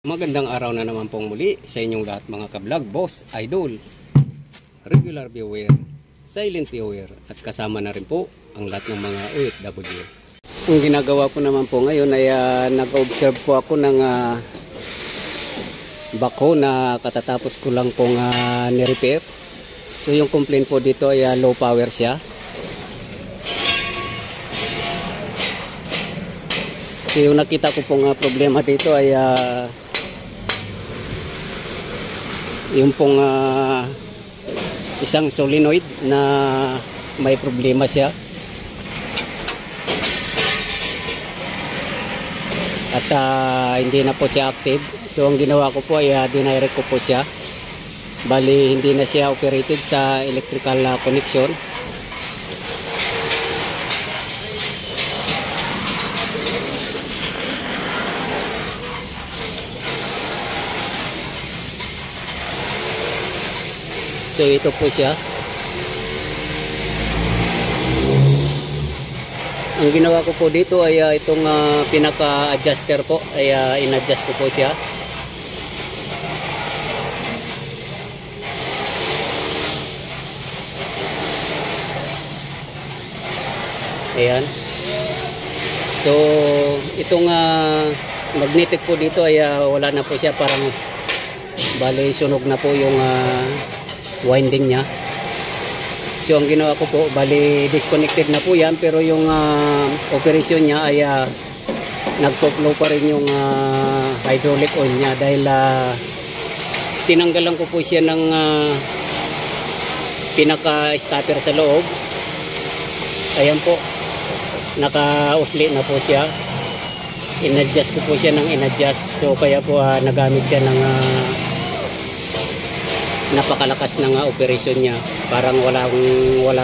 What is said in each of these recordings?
Magandang araw na naman pong muli sa inyong lahat mga ka-vlog, boss, idol, regular viewer, silent viewer at kasama na rin po ang lahat ng mga OFW. Ang ginagawa ko naman po ngayon ay nag-observe po ako ng backhoe na katatapos ko lang pong ni-repair. So yung complaint po dito ay low power siya. So yung nakita ko pong problema dito ay yung pong isang solenoid na may problema siya at hindi na po siya active. So ang ginawa ko po ay dinirect ko po siya, bali hindi na siya operated sa electrical connection. So ito po siya. Ang ginawa ko po dito ay itong pinaka-adjuster po ay in-adjust ko po siya. Ayan. So itong magnetic po dito ay wala na po siya, parang bali sunog na po yung winding niya. So ang ginawa ko po, bali disconnected na po yan, pero yung operation niya ay nagpo-flow pa rin yung hydraulic oil niya dahil tinanggalan ko po siya ng pinaka-starter sa loob. Ayan po, naka-usli na po siya. In-adjust ko po siya ng in-adjust, so kaya po nagamit siya ng napakalakas ng operation niya, parang wala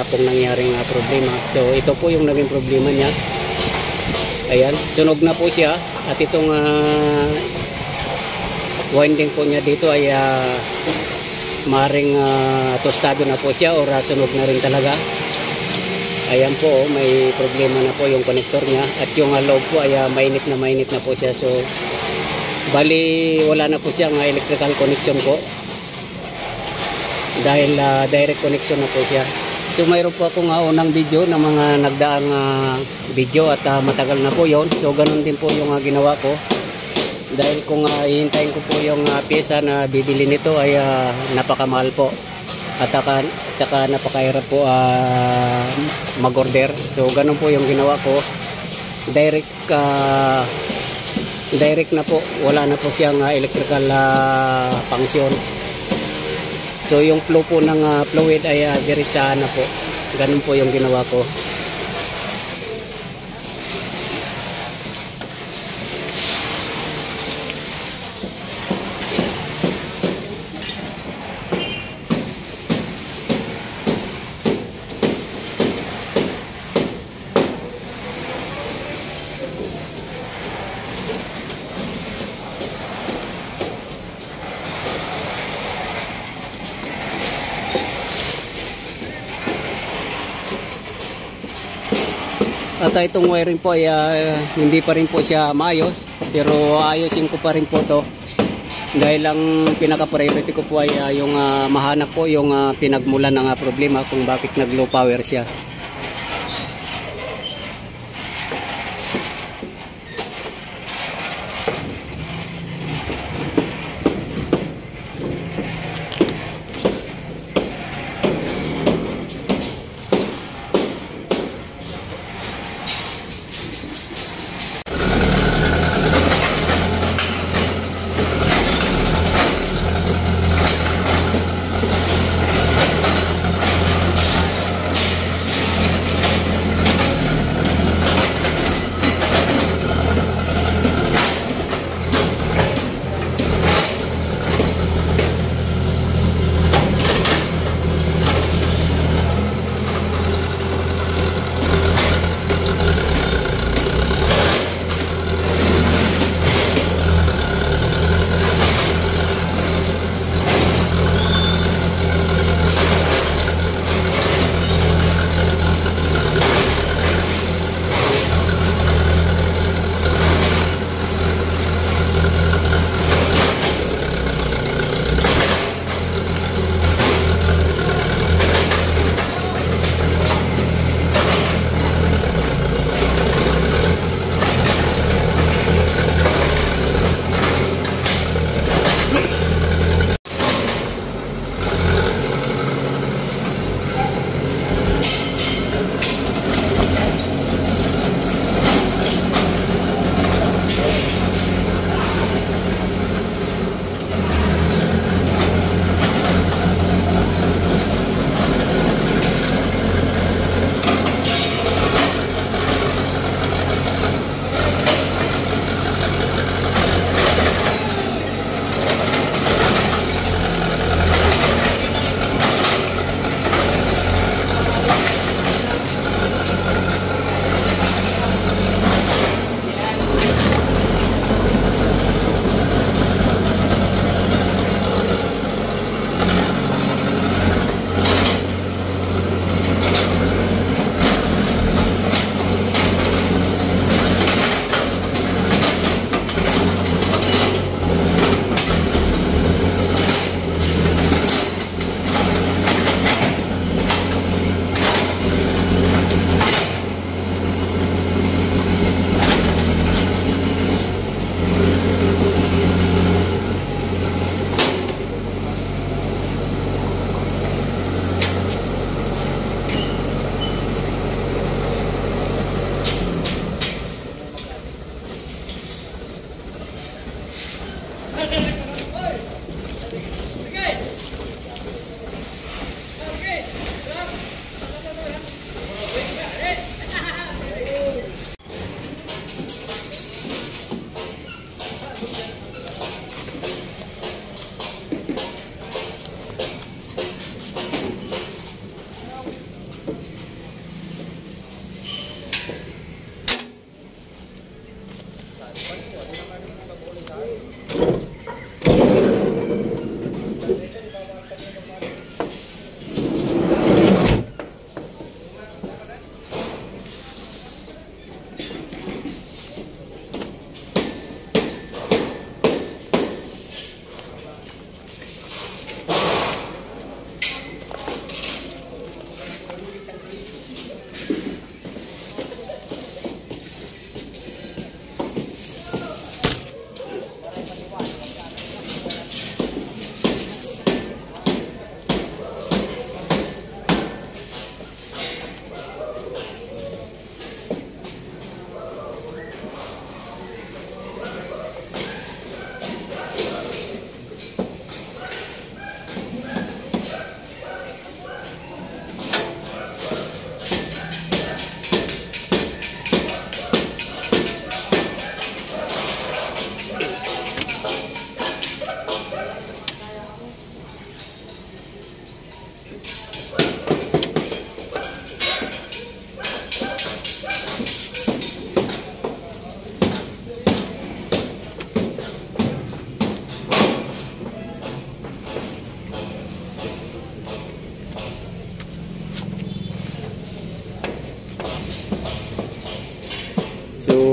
pong nangyaring problema. So ito po yung naging problema niya. Ayan, sunog na po siya at itong winding po niya dito ay maring tostado na po siya or sunog na rin talaga. Ayan po, may problema na po yung connector niya at yung loob po ay mainit na po siya. So bali wala na po siyang electrical connection po dahil direct connection na po siya. So mayroon po akong unang video ng mga nagdaang video at matagal na po yon. So ganun din po yung ginawa ko, dahil kung hihintayin ko po yung pyesa na bibili nito ay napakamahal po at saka napakahirap po mag-order. So ganun po yung ginawa ko, direct na po, wala na po siyang electrical function. So yung flow po ng fluid ay diretsahan na po. Ganun po yung ginawa ko. At itong wiring po ay hindi pa rin po siya maayos, pero ayusin ko pa rin po to, dahil ang pinaka-priority ko po ay yung mahanap po yung pinagmulan ng problema kung bakit nag low power siya.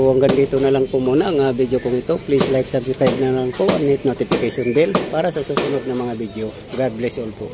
So hanggang dito na lang po muna ang video kong ito. Please like, subscribe na lang po and hit notification bell para sa susunod na mga video. God bless you all po.